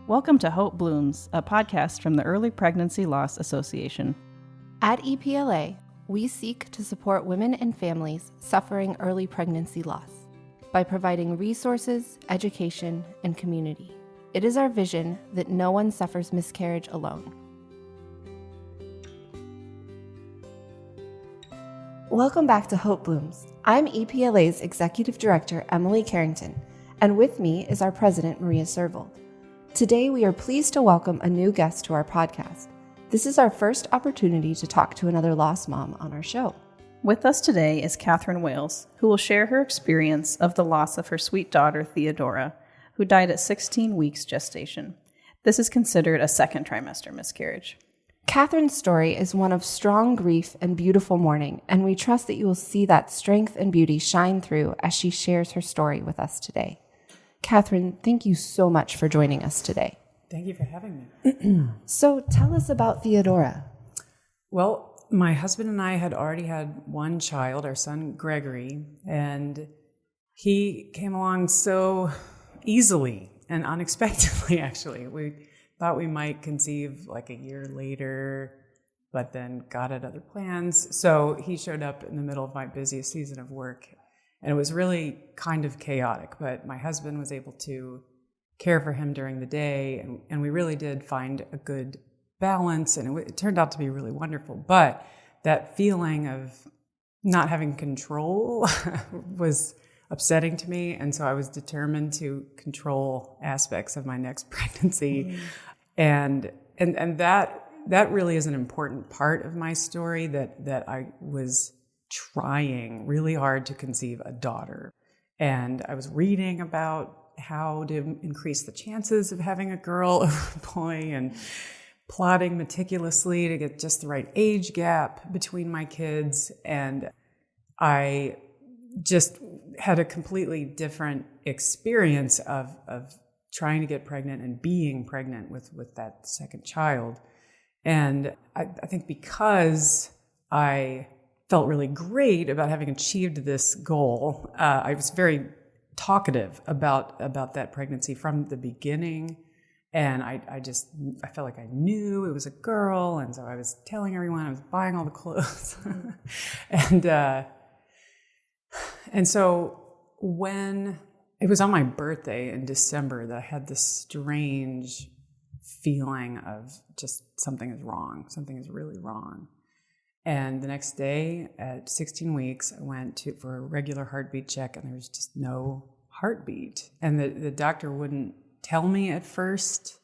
Welcome to Hope Blooms, a podcast from the Early Pregnancy Loss Association. At EPLA, we seek to support women and families suffering early pregnancy loss by providing resources, education, and community. It is our vision that no one suffers miscarriage alone. Welcome back to Hope Blooms. I'm EPLA's Executive Director, Emily Carrington, and with me is our President, Maria Servold. Today, we are pleased to welcome a new guest to our podcast. This is our first opportunity to talk to another lost mom on our show. With us today is Kathryn Wales, who will share her experience of the loss of her sweet daughter, Theodora, who died at 16 weeks gestation. This is considered a second trimester miscarriage. Kathryn's story is one of strong grief and beautiful mourning, and we trust that you will see that strength and beauty shine through as she shares her story with us today. Kathryn, thank you so much for joining us today. Thank you for having me. So tell us about Theodora. Well, my husband and I had already had one child, our son Gregory, and he came along so easily and unexpectedly, actually. We thought we might conceive like a year later, but then got at other plans. So he showed up in the middle of my busiest season of work. And it was really kind of chaotic, but my husband was able to care for him during the day, and we really did find a good balance, and it turned out to be really wonderful. But that feeling of not having control was upsetting to me, and so I was determined to control aspects of my next pregnancy. And that really is an important part of my story, that I was trying really hard to conceive a daughter. And I was reading about how to increase the chances of having a girl or a boy, and plotting meticulously to get just the right age gap between my kids. And I just had a completely different experience of trying to get pregnant and being pregnant with that second child. And I think because I felt really great about having achieved this goal, I was very talkative about that pregnancy from the beginning. And I felt like I knew it was a girl. And so I was telling everyone, I was buying all the clothes. And so when it was on my birthday in December that I had this strange feeling of just something is wrong. Something is really wrong. And the next day at 16 weeks, I went for a regular heartbeat check, and there was just no heartbeat. And the doctor wouldn't tell me at first.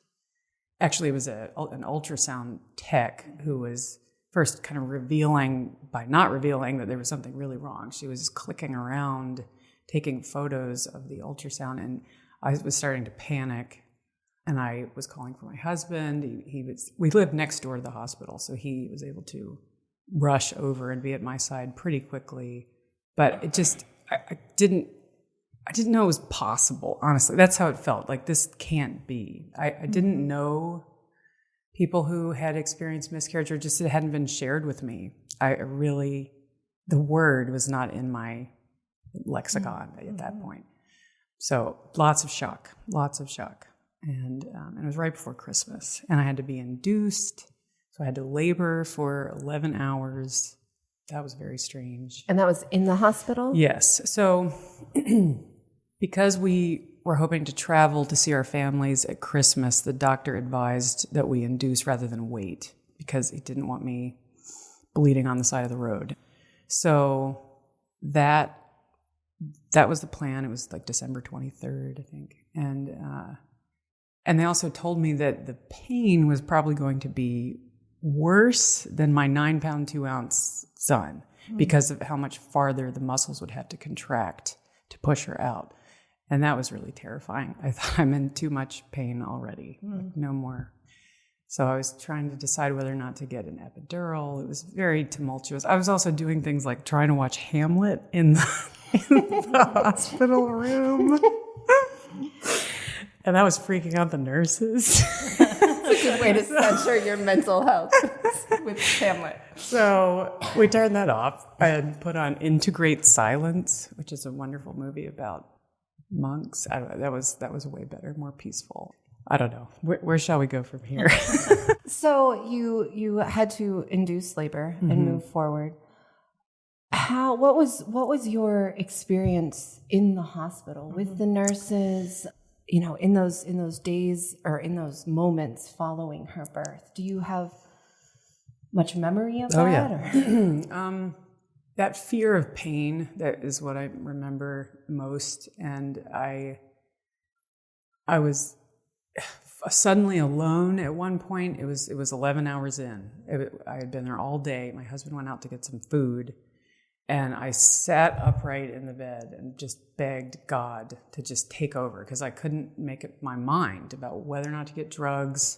Actually, it was an ultrasound tech who was first kind of revealing, by not revealing, that there was something really wrong. She was clicking around, taking photos of the ultrasound, and I was starting to panic. And I was calling for my husband. We lived next door to the hospital, so he was able to rush over and be at my side pretty quickly. But it just, I didn't know it was possible, honestly. That's how it felt. Like, this can't be. I didn't know people who had experienced miscarriage, or just it hadn't been shared with me. The word was not in my lexicon at that point. So lots of shock. And it was right before Christmas, and I had to be induced. So I had to labor for 11 hours. That was very strange. And that was in the hospital? Yes. So because we were hoping to travel to see our families at Christmas, the doctor advised that we induce rather than wait, because he didn't want me bleeding on the side of the road. So that was the plan. It was like December 23rd, I think. And they also told me that the pain was probably going to be worse than my 9-pound, 2-ounce son, because of how much farther the muscles would have to contract to push her out. And that was really terrifying. I thought, I'm in too much pain already, like, no more. So I was trying to decide whether or not to get an epidural. It was very tumultuous. I was also doing things like trying to watch Hamlet in the hospital room. And that was freaking out the nurses. It's a good way to censor your mental health with Hamlet. So we turned that off and put on Integrate Silence, which is a wonderful movie about monks. I don't know, that was way better, more peaceful. I don't know. Where shall we go from here? So you had to induce labor and move forward. What was your experience in the hospital with the nurses? In those days or in those moments following her birth, do you have much memory of that? Yeah. That fear of pain, that is what I remember most. And I was suddenly alone at one point. It was 11 hours in. I had been there all day. My husband went out to get some food. And I sat upright in the bed and just begged God to just take over, because I couldn't make up my mind about whether or not to get drugs.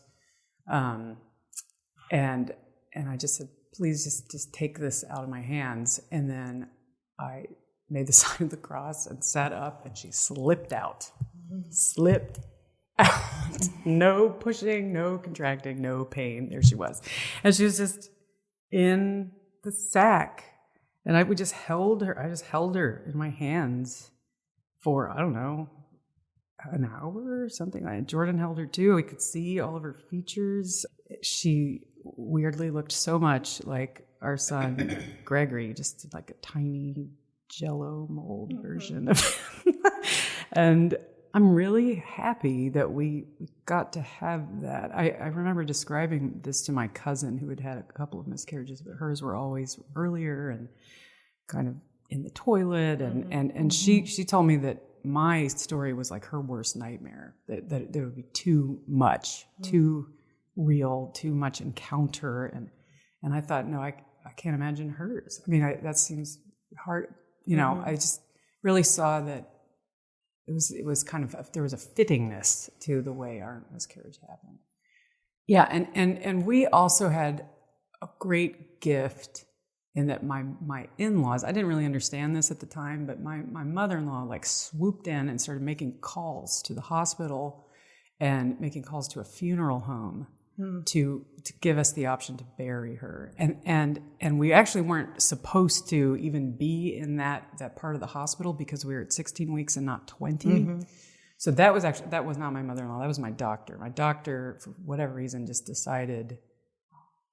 And I just said, please just take this out of my hands. And then I made the sign of the cross and sat up, and she slipped out. Slipped out. No pushing, no contracting, no pain. There she was. And she was just in the sack. And we just held her. I just held her in my hands for, I don't know, an hour or something. Jordan held her too. We could see all of her features. She weirdly looked so much like our son, Gregory, just like a tiny Jell-O mold version of him. And I'm really happy that we got to have that. I remember describing this to my cousin who had a couple of miscarriages, but hers were always earlier and kind of in the toilet. And she told me that my story was like her worst nightmare, that there would be too much, too real, too much encounter. And I thought, no, I can't imagine hers. I mean, that seems hard. I just really saw that it was kind of, there was a fittingness to the way our miscarriage happened. Yeah, and we also had a great gift in that my in-laws, I didn't really understand this at the time, but my mother-in-law like swooped in and started making calls to the hospital and making calls to a funeral home to give us the option to bury her. And we actually weren't supposed to even be in that part of the hospital because we were at 16 weeks and not 20. So that was not my mother-in-law. That was my doctor. My doctor, for whatever reason, just decided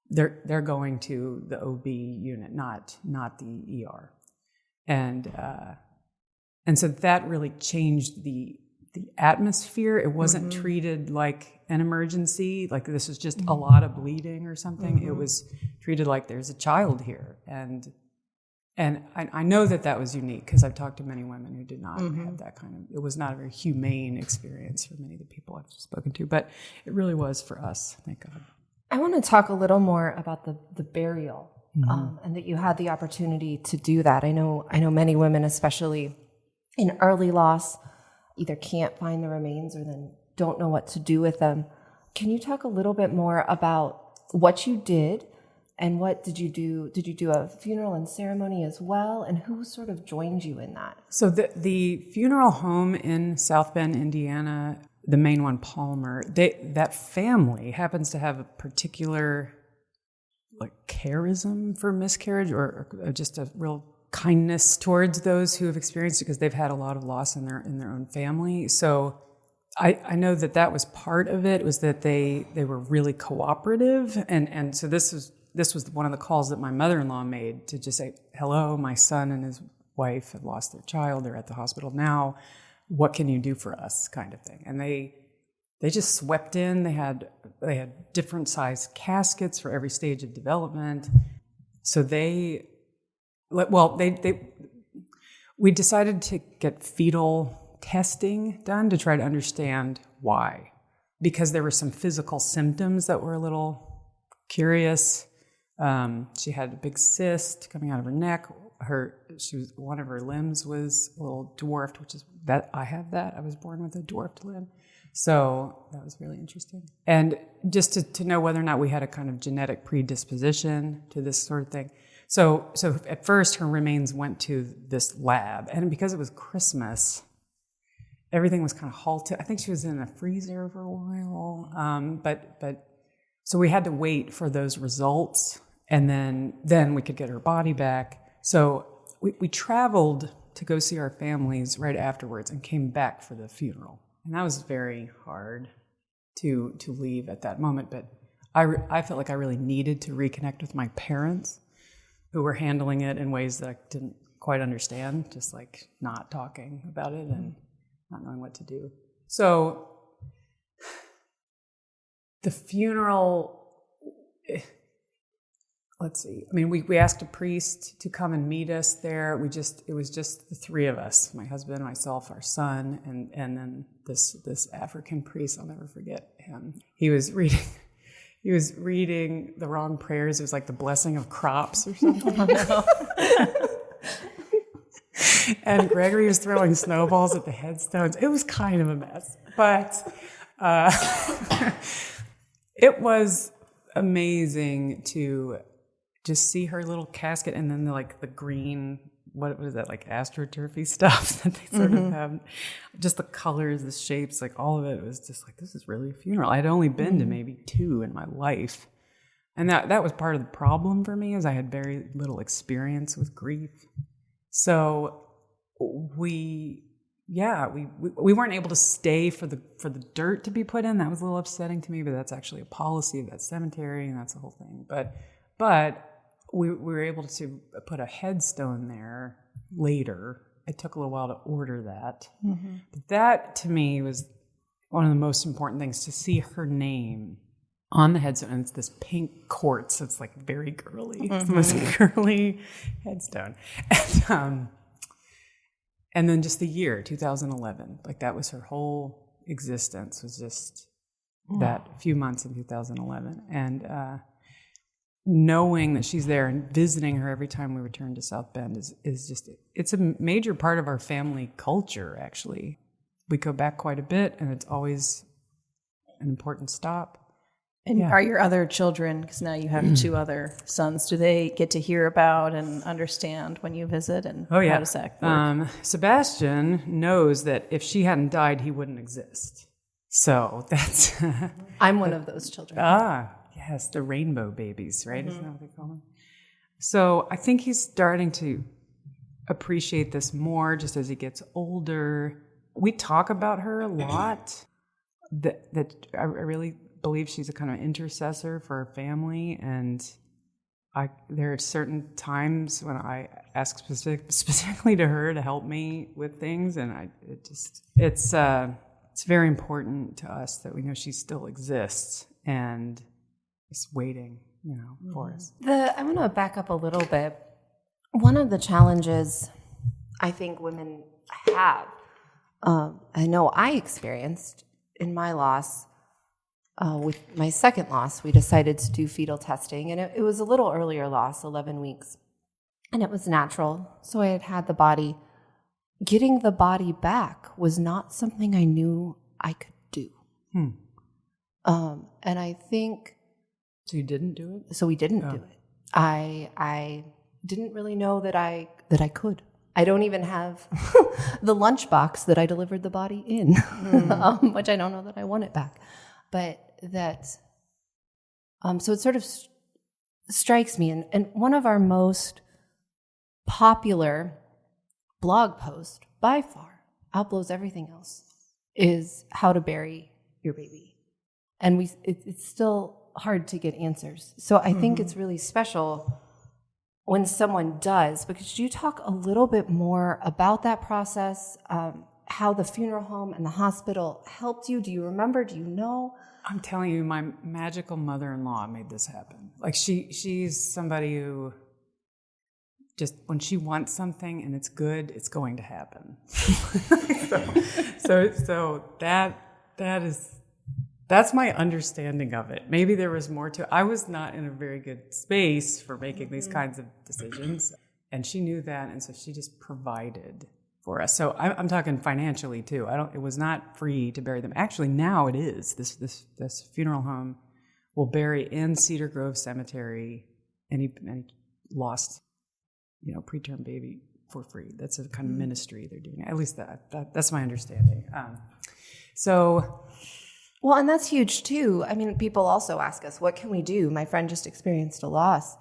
they're going to the OB unit, not the ER. And so that really changed the atmosphere. It wasn't treated like an emergency, like this was just a lot of bleeding or something. It was treated like there's a child here. And I know that was unique because I've talked to many women who did not have that kind of, it was not a very humane experience for many of the people I've spoken to, but it really was for us, thank God. I want to talk a little more about the burial and that you had the opportunity to do that. I know many women, especially in early loss, either can't find the remains or then don't know what to do with them. Can you talk a little bit more about what you did and what did you do? Did you do a funeral and ceremony as well? And who sort of joined you in that? So the funeral home in South Bend, Indiana, the main one, Palmer, that family happens to have a particular like charism for miscarriage or just a real kindness towards those who have experienced it because they've had a lot of loss in their own family. So I know that was part of it, was that they were really cooperative. And so this was one of the calls that my mother-in-law made to just say, hello, my son and his wife have lost their child. They're at the hospital now. What can you do for us, kind of thing. And they just swept in. They had different size caskets for every stage of development. So we decided to get fetal testing done to try to understand why, because there were some physical symptoms that were a little curious. She had a big cyst coming out of her neck. One of her limbs was a little dwarfed, which is that I have that. I was born with a dwarfed limb. So that was really interesting. And just to know whether or not we had a kind of genetic predisposition to this sort of thing. So at first her remains went to this lab, and because it was Christmas, everything was kind of halted. I think she was in a freezer for a while. But so we had to wait for those results, and then we could get her body back. So we traveled to go see our families right afterwards and came back for the funeral. And that was very hard. to leave at that moment. But I felt like I really needed to reconnect with my parents, who were handling it in ways that I didn't quite understand, just like not talking about it and not knowing what to do. So the funeral, let's see. I mean, we asked a priest to come and meet us there. It was just the three of us, my husband, myself, our son, and then this African priest. I'll never forget him. He was reading the wrong prayers. It was like the blessing of crops or something. Oh, no. And Gregory was throwing snowballs at the headstones. It was kind of a mess, but it was amazing to just see her little casket, and then the green, what was that, like astroturfy stuff that they sort of have, just the colors, the shapes, like all of it was just like, this is really a funeral. I'd only been to maybe 2 in my life, and that was part of the problem for me, is I had very little experience with grief. So we weren't able to stay for the dirt to be put in. That was a little upsetting to me, but that's actually a policy of that cemetery, and that's the whole thing. But we were able to put a headstone there later. It took a little while to order that. Mm-hmm. But that, to me, was one of the most important things, to see her name on the headstone. And it's this pink quartz. So it's like very girly. Mm-hmm. It's the most girly headstone. And then just the year, 2011. Like, that was her whole existence, was just that few months in 2011. And knowing that she's there and visiting her every time we return to South Bend is just, it's a major part of our family culture, actually. We go back quite a bit, and it's always an important stop. And are your other children, because now you have 2 other sons, do they get to hear about and understand when you visit? And how does that work? Sebastian knows that if she hadn't died, he wouldn't exist. So that's... I'm one of those children. Yes, the rainbow babies, right? Mm-hmm. Isn't that what they call them? So I think he's starting to appreciate this more just as he gets older. We talk about her a lot. That I really believe she's a kind of intercessor for her family, and there are certain times when I ask specifically to her to help me with things, and it's very important to us that we know she still exists and is waiting, for us. I want to back up a little bit. One of the challenges I think women have, I know I experienced in my loss, with my second loss, we decided to do fetal testing, and it was a little earlier loss, 11 weeks, and it was natural. So I had the body. Getting the body back was not something I knew I could do. And I think... So you didn't do it? So we didn't do it. I didn't really know that I could. I don't even have the lunchbox that I delivered the body in, which I don't know that I want it back. But that, so it sort of strikes me. And one of our most popular blog posts, by far, outblows everything else, is how to bury your baby. And it's still hard to get answers. So I think it's really special when someone does, because you talk a little bit more about that process, how the funeral home and the hospital helped you. Do you remember? Do you know? I'm telling you, my magical mother-in-law made this happen. Like, she's somebody who just, when she wants something and it's good, it's going to happen. so that's my understanding of it. Maybe there was more to it. I was not in a very good space for making these kinds of decisions, and she knew that, and so she just provided for us. So I'm talking financially too. It was not free to bury them. Actually, now it is. This funeral home will bury in Cedar Grove Cemetery any lost, preterm baby for free. That's a kind of ministry they're doing. At least that's my understanding. Well, and that's huge too. I mean, people also ask us, what can we do? My friend just experienced a loss.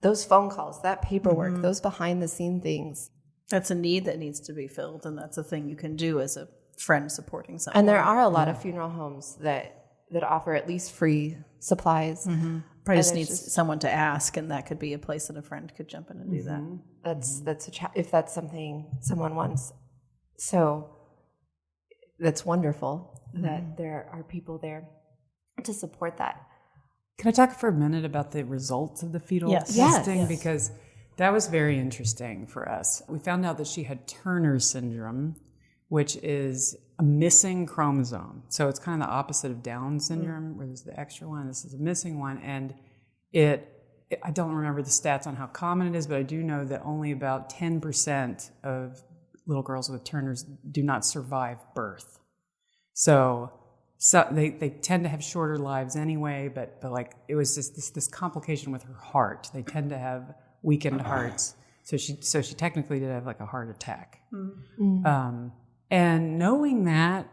Those phone calls, that paperwork, those behind the scene things. That's a need that needs to be filled, and that's a thing you can do as a friend supporting someone. And there are a lot of funeral homes that offer at least free supplies. Mm-hmm. Probably just needs someone to ask, and that could be a place that a friend could jump in and do that. That's if that's something someone wants. So that's wonderful that there are people there to support that. Can I talk for a minute about the results of the fetal testing? Yes. Because that was very interesting for us. We found out that she had Turner syndrome, which is a missing chromosome. So it's kind of the opposite of Down syndrome, where there's the extra one. This is a missing one. And I don't remember the stats on how common it is, but I do know that only about 10% of little girls with Turner's do not survive birth. So they tend to have shorter lives anyway, but like it was just this complication with her heart. They tend to have weakened hearts. So she technically did have like a heart attack. And knowing that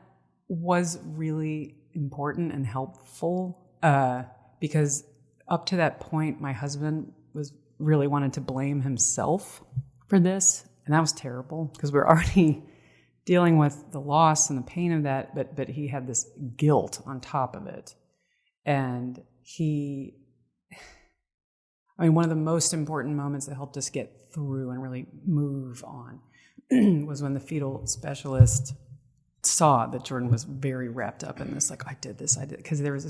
was really important and helpful because up to that point, my husband really wanted to blame himself for this. And that was terrible because we're already dealing with the loss and the pain of that, but he had this guilt on top of it. And one of the most important moments that helped us get through and really move on was when the fetal specialist saw that Jordan was very wrapped up in this, like, I did this, because there was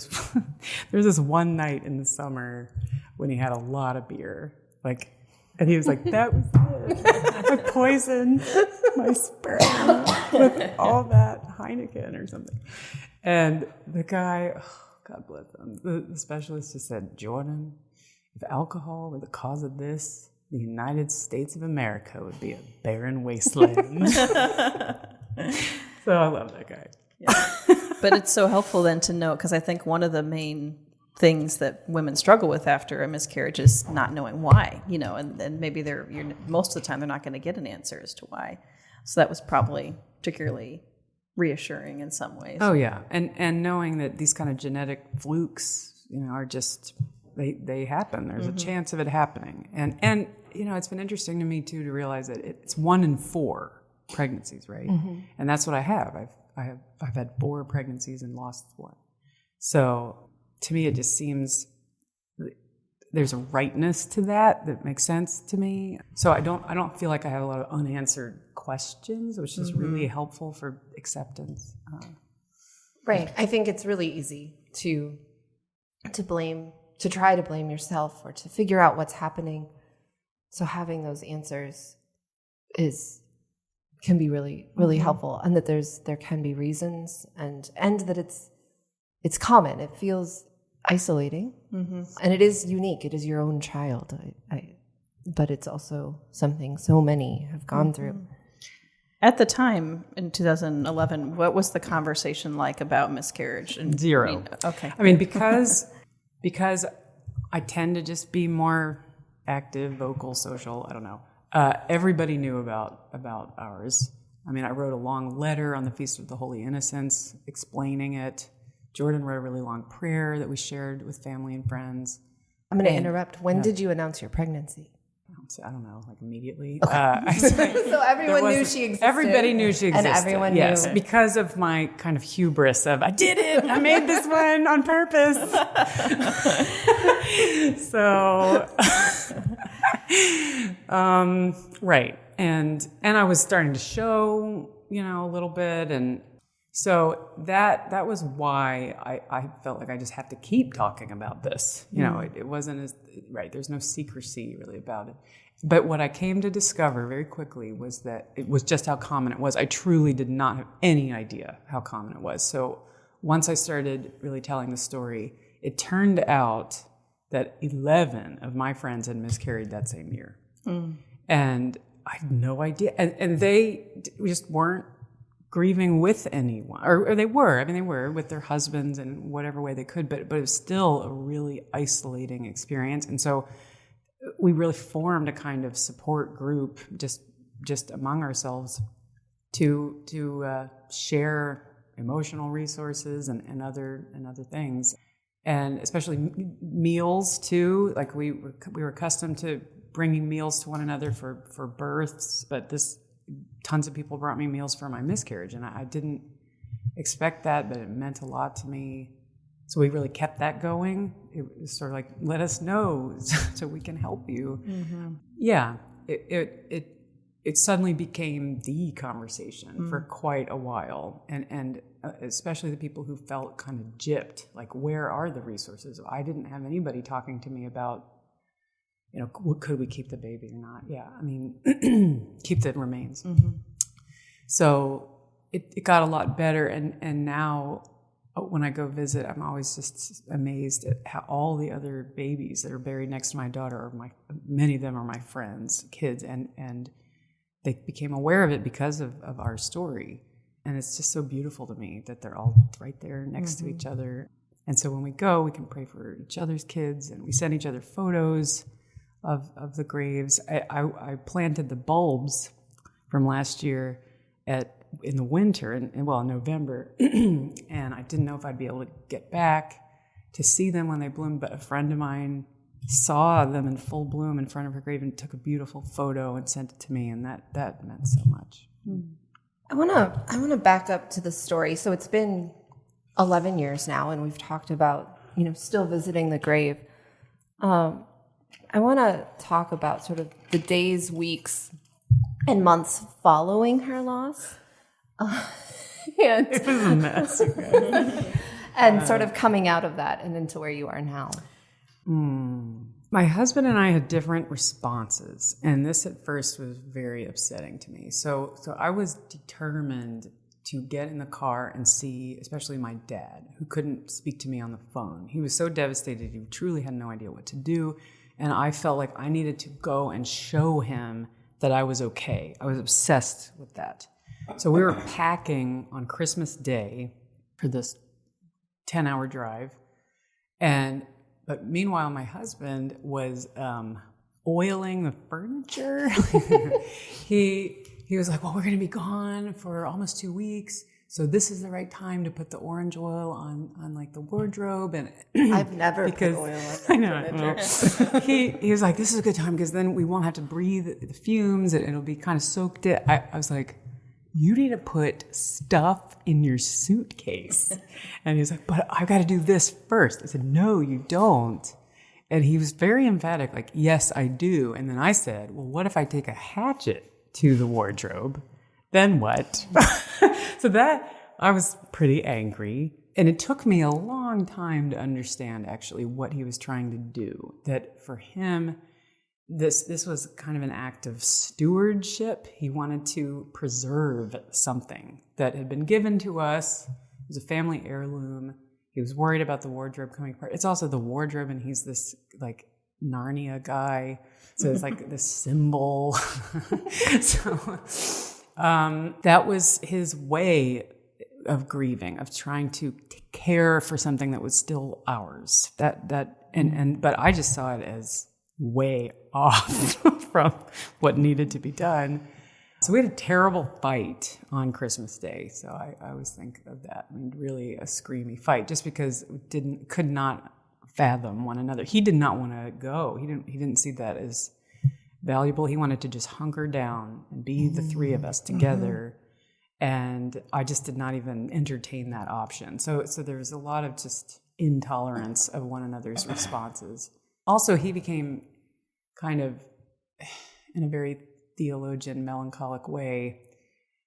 this one night in the summer when he had a lot of beer, like, and he was like, that was it. I poisoned my sperm with all that Heineken or something. And the guy, God bless him, the specialist just said, Jordan, if alcohol were the cause of this, the United States of America would be a barren wasteland. So I love that guy. Yeah. But it's so helpful then to know, because I think one of the main things that women struggle with after a miscarriage is not knowing why, and maybe most of the time they're not going to get an answer as to why. So that was probably particularly reassuring in some ways. Oh yeah, and knowing that these kind of genetic flukes, are just they happen. There's a chance of it happening, and it's been interesting to me too to realize that it's 1 in 4 pregnancies, right? And that's what I have. I've had 4 pregnancies and lost 1. So to me, it just seems there's a rightness to that makes sense to me. So I don't feel like I have a lot of unanswered questions, which is really helpful for acceptance. Right. I think it's really easy to try to blame yourself or to figure out what's happening. So having those answers can be really, really helpful, and that there can be reasons, and that it's common. It feels isolating, and it is unique. It is your own child, but it's also something so many have gone through. At the time in 2011, what was the conversation like about miscarriage? Zero. Okay. Because I tend to just be more active, vocal, social. I don't know. Everybody knew about ours. I wrote a long letter on the Feast of the Holy Innocents explaining it. Jordan wrote a really long prayer that we shared with family and friends. I'm going to interrupt. When did you announce your pregnancy? I don't know, like immediately. Okay. So everyone knew she existed. Everybody knew she existed. And everyone knew. Because of my kind of hubris of, I did it! I made this one on purpose! So, right. And I was starting to show, a little bit. And so that was why I felt like I just have to keep talking about this. It wasn't as, right, there's no secrecy really about it. But what I came to discover very quickly was that it was just how common it was. I truly did not have any idea how common it was. So once I started really telling the story, it turned out that 11 of my friends had miscarried that same year. And I had no idea. And they just weren't grieving with anyone, or they were. They were with their husbands in whatever way they could, but it was still a really isolating experience. And so we really formed a kind of support group just among ourselves to share emotional resources and other things, and especially meals too. Like we were accustomed to bringing meals to one another for births, but tons of people brought me meals for my miscarriage, and I didn't expect that, but it meant a lot to me. So we really kept that going. It was sort of like, let us know so we can help you. Mm-hmm. Yeah, it suddenly became the conversation for quite a while. And especially the people who felt kind of gypped, like, where are the resources? I didn't have anybody talking to me about, could we keep the baby or not? Yeah, I mean, keep the remains. Mm-hmm. So it got a lot better. And now, when I go visit, I'm always just amazed at how all the other babies that are buried next to my daughter many of them are my friends, kids, and they became aware of it because of our story. And it's just so beautiful to me that they're all right there next to each other. And so when we go, we can pray for each other's kids, and we send each other photos of the graves. I planted the bulbs from last year in the winter, in November, and I didn't know if I'd be able to get back to see them when they bloomed, but a friend of mine saw them in full bloom in front of her grave and took a beautiful photo and sent it to me, and that meant so much. I want to back up to the story. So it's been 11 years now, and we've talked about, still visiting the grave. I want to talk about sort of the days, weeks, and months following her loss. And it was a mess. And sort of coming out of that and into where you are now. My husband and I had different responses, and this at first was very upsetting to me. So I was determined to get in the car and see, especially my dad, who couldn't speak to me on the phone. He was so devastated, he truly had no idea what to do, and I felt like I needed to go and show him that I was okay. I was obsessed with that. So we were packing on Christmas Day for this 10-hour drive, but meanwhile, my husband was oiling the furniture. He was like, well, we're going to be gone for almost 2 weeks, so this is the right time to put the orange oil on like the wardrobe. And I've never put oil on furniture. Well, he was like, this is a good time because then we won't have to breathe the fumes. It'll be kind of soaked in. I was like, you need to put stuff in your suitcase. And he was like, but I've got to do this first. I said, no, you don't. And he was very emphatic, like, yes, I do. And then I said, well, what if I take a hatchet to the wardrobe? Then what? So that, I was pretty angry. And it took me a long time to understand actually what he was trying to do. That for him, this was kind of an act of stewardship. He wanted to preserve something that had been given to us. It was a family heirloom. He was worried about the wardrobe coming apart. It's also the wardrobe, and he's this like Narnia guy. So it's like this symbol. So that was his way of grieving, of trying to care for something that was still ours. But I just saw it as way off from what needed to be done. So we had a terrible fight on Christmas Day. So I always think of that. I mean, really a screamy fight, just because we could not fathom one another. He did not want to go. He didn't see that as valuable. He wanted to just hunker down and be the three of us together. And I just did not even entertain that option. So there was a lot of just intolerance of one another's responses. Also, he became kind of, in a very theologian, melancholic way,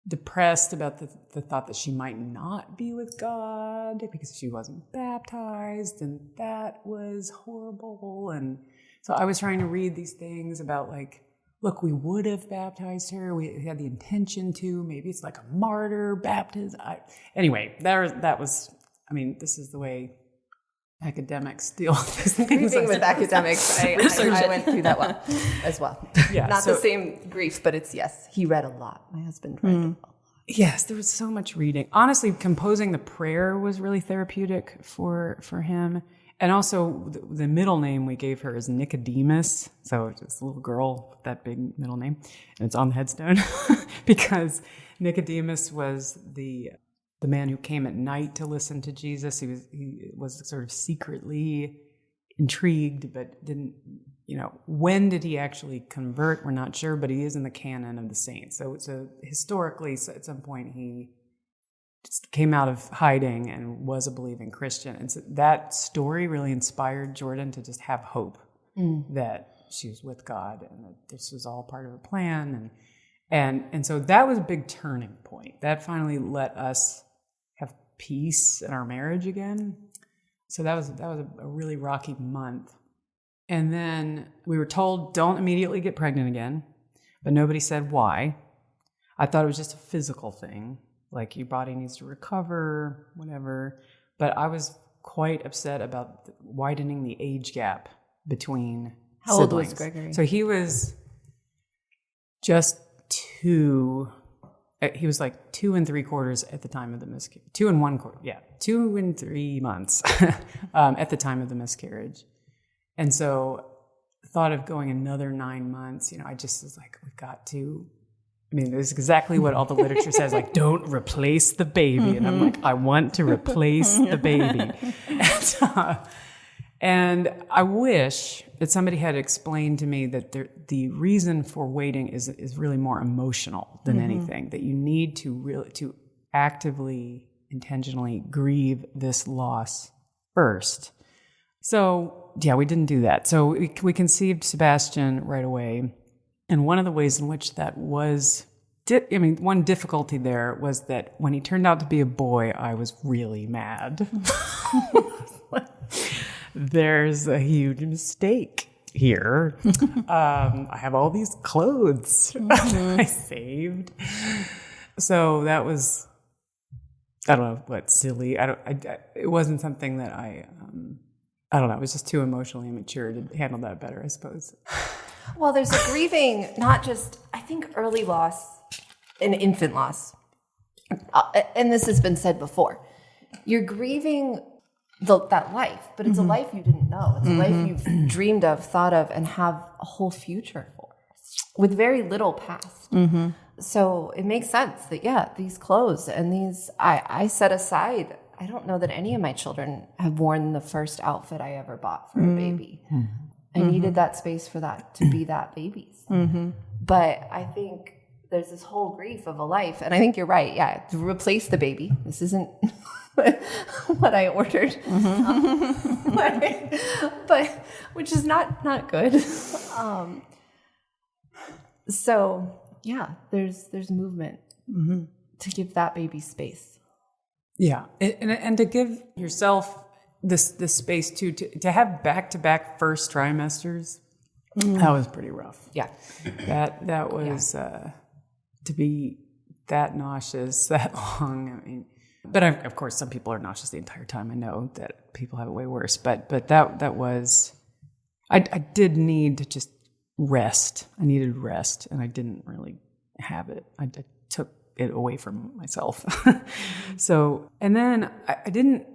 depressed about the thought that she might not be with God because she wasn't baptized, and that was horrible. And so I was trying to read these things about, like, look, we would have baptized her. We had the intention to. Maybe it's like a martyr baptism. Anyway, that was, I mean, this is the way academics deal with these things. Grieving with academics, I went through that as well. Yeah, not the same grief, but it's, yes, he read a lot. My husband read a lot. Yes, there was so much reading. Honestly, composing the prayer was really therapeutic for him. And also, the middle name we gave her is Nicodemus. So it's a little girl with that big middle name. And it's on the headstone because Nicodemus was the man who came at night to listen to Jesus. He was sort of secretly intrigued, but didn't, when did he actually convert? We're not sure, but he is in the canon of the saints. So historically, at some point, he just came out of hiding and was a believing Christian. And so that story really inspired Jordan to just have hope that she was with God and that this was all part of a plan. And so that was a big turning point. That finally let us have peace in our marriage again. So that was a really rocky month. And then we were told, don't immediately get pregnant again, but nobody said why. I thought it was just a physical thing, like your body needs to recover, whatever. But I was quite upset about widening the age gap between How siblings. old was Gregory? So he was just 2. He was like 2 3/4 at the time of the miscarriage. 2 1/4. Yeah, 2 3 months at the time of the miscarriage. And so the thought of going another 9 months, I just was like, we've got to. I mean, this is exactly what all the literature says, like, don't replace the baby. And I'm like, I want to replace the baby. And I wish that somebody had explained to me that the reason for waiting is really more emotional than anything, that you need to actively, intentionally grieve this loss first. So, yeah, we didn't do that. So we conceived Sebastian right away. And one of the ways in which that was, one difficulty there was that when he turned out to be a boy, I was really mad. There's a huge mistake here. I have all these clothes I saved. So that was, I don't know what, silly. It wasn't something that I don't know. I was just too emotionally immature to handle that better, I suppose. Well, there's a grieving, not just, I think, early loss and infant loss. And this has been said before. You're grieving that life, but it's a life you didn't know. It's a life you've dreamed of, thought of, and have a whole future for with very little past. So it makes sense that, these clothes and these, I set aside. I don't know that any of my children have worn the first outfit I ever bought for a baby. I needed that space for that to be that baby's. But I think there's this whole grief of a life. And I think you're right. Yeah, to replace the baby. This isn't what I ordered. But which is not good. So, yeah, there's movement to give that baby space. Yeah. And to give yourself this space too, to have back-to-back first trimesters, that was pretty rough. Yeah. That was to be that nauseous that long. But of course some people are nauseous the entire time. I know that people have it way worse, but that was, I did need to just rest. I needed rest, and I didn't really have it. I took it away from myself. So, and then I didn't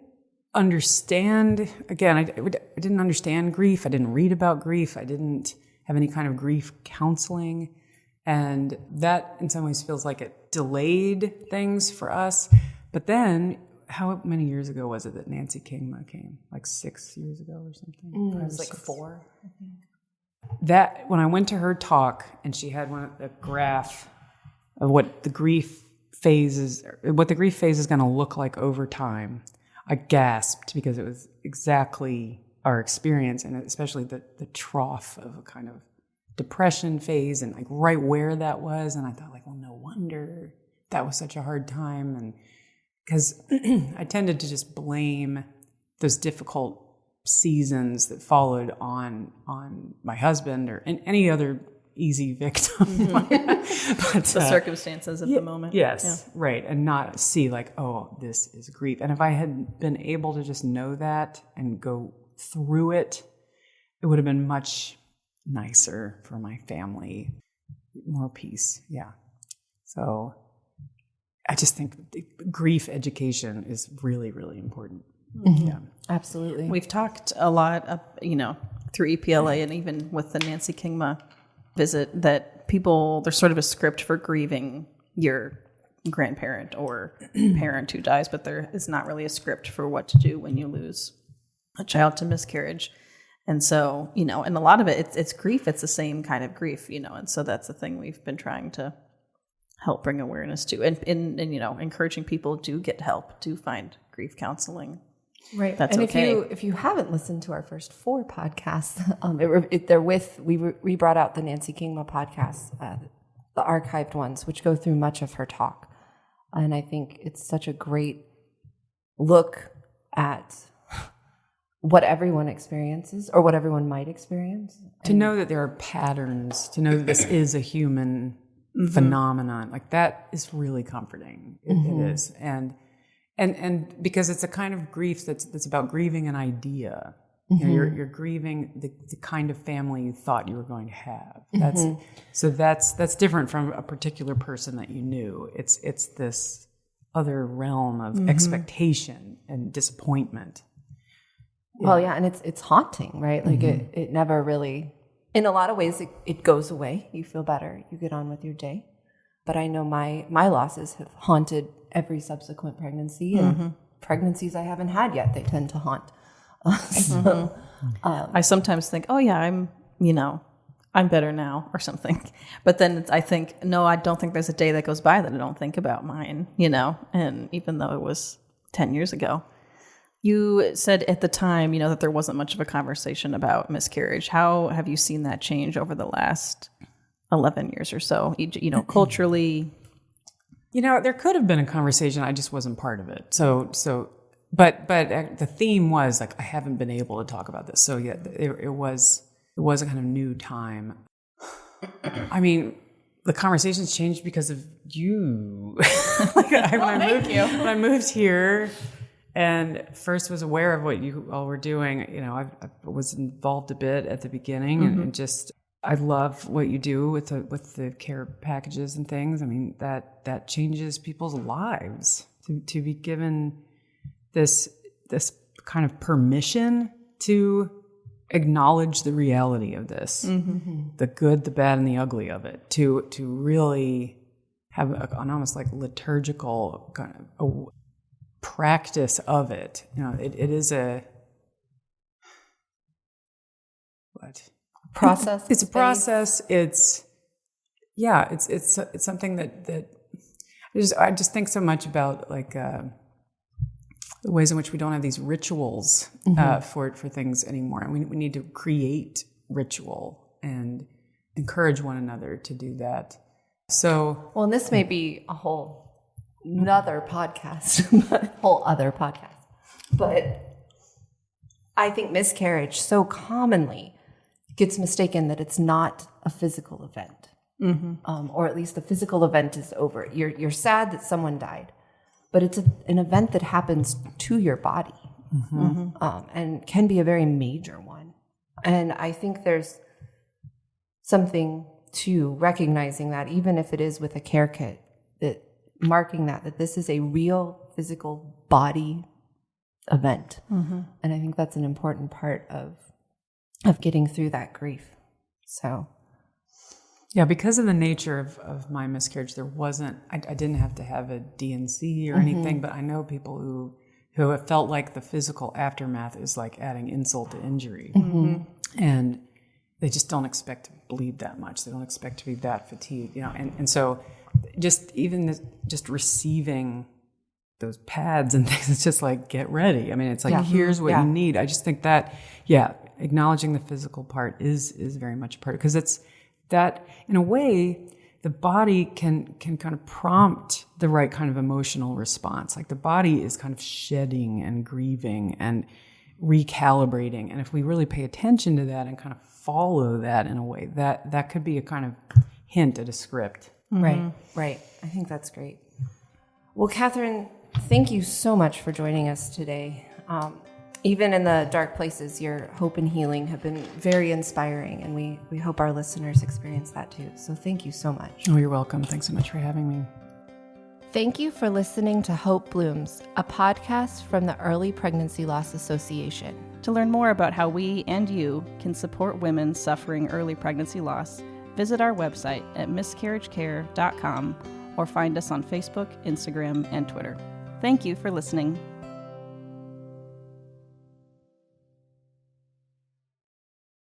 understand, again, I didn't understand grief. I didn't read about grief. I didn't have any kind of grief counseling. And that in some ways feels like it delayed things for us. But then, how many years ago was it that Nancy Kingma came? Like 6 years ago or something? It was like 4, I think. That, when I went to her talk and she had a graph of what the grief phase is going to look like over time, I gasped because it was exactly our experience, and especially the trough of a kind of depression phase and like right where that was. And I thought, like, well, no wonder that was such a hard time. And because I tended to just blame those difficult seasons that followed on my husband or any other easy victim. But, the circumstances of the moment. Yes, right. And not see like, oh, this is grief. And if I had been able to just know that and go through it, it would have been much nicer for my family, more peace. Yeah. So I just think grief education is really, really important. Yeah, absolutely. We've talked a lot, through EPLA and even with the Nancy Kingma visit, that there's sort of a script for grieving your grandparent or parent who dies, but there is not really a script for what to do when you lose a child to miscarriage. And so, and a lot of it, it's grief. It's the same kind of grief, and so that's the thing we've been trying to help bring awareness to, and encouraging people to get help, to find grief counseling. Right. That's and okay. if you haven't listened to our first 4 podcasts, we brought out the Nancy Kingma podcast, the archived ones, which go through much of her talk. And I think it's such a great look at what everyone experiences or what everyone might experience. To know that there are patterns, to know that this is a human phenomenon, like that is really comforting. It is. And because it's a kind of grief that's about grieving an idea. You know, you're grieving the kind of family you thought you were going to have. That's different from a particular person that you knew. It's this other realm of expectation and disappointment. Well, yeah, and it's haunting, right? Like it never really, in a lot of ways, it goes away. You feel better. You get on with your day. But I know my losses have haunted every subsequent pregnancy, and pregnancies I haven't had yet, they tend to haunt. I sometimes think, oh yeah, I'm better now or something. But then I think, no, I don't think there's a day that goes by that I don't think about mine, and even though it was 10 years ago. You said at the time, that there wasn't much of a conversation about miscarriage. How have you seen that change over the last 11 years or so, culturally? There could have been a conversation. I just wasn't part of it. But the theme was like, I haven't been able to talk about this. So yeah, it was a kind of new time. I mean, the conversations changed because of you. When I moved here and first was aware of what you all were doing, I was involved a bit at the beginning and just, I love what you do with the care packages and things. I mean, that changes people's lives to be given this kind of permission to acknowledge the reality of this, the good, the bad, and the ugly of it, to really have an almost like liturgical kind of a practice of it. It is a process. It's a process. It's something that I just think so much about, like the ways in which we don't have these rituals for things anymore, and we need to create ritual and encourage one another to do that. So, well, and this may be a whole other podcast, but I think miscarriage so commonly gets mistaken that it's not a physical event, or at least the physical event is over. You're sad that someone died, but it's an event that happens to your body, and can be a very major one. And I think there's something to recognizing that, even if it is with a care kit, that marking that this is a real physical body event. And I think that's an important part of getting through that grief. So, yeah, because of the nature of my miscarriage, there wasn't, I didn't have to have a D&C or anything, but I know people who have felt like the physical aftermath is like adding insult to injury. And they just don't expect to bleed that much. They don't expect to be that fatigued, and so just receiving those pads and things, it's just like, get ready. I mean, it's like, here's what you need. I just think that, acknowledging the physical part is very much a part, because it's that, in a way, the body can kind of prompt the right kind of emotional response. Like the body is kind of shedding and grieving and recalibrating. And if we really pay attention to that and kind of follow that in a way, that could be a kind of hint at a script. Right. I think that's great. Well, Kathryn, thank you so much for joining us today. Even in the dark places, your hope and healing have been very inspiring, and we hope our listeners experience that too. So thank you so much. Oh, you're welcome. Thanks so much for having me. Thank you for listening to Hope Blooms, a podcast from the Early Pregnancy Loss Association. To learn more about how we and you can support women suffering early pregnancy loss, visit our website at miscarriagecare.com or find us on Facebook, Instagram, and Twitter. Thank you for listening.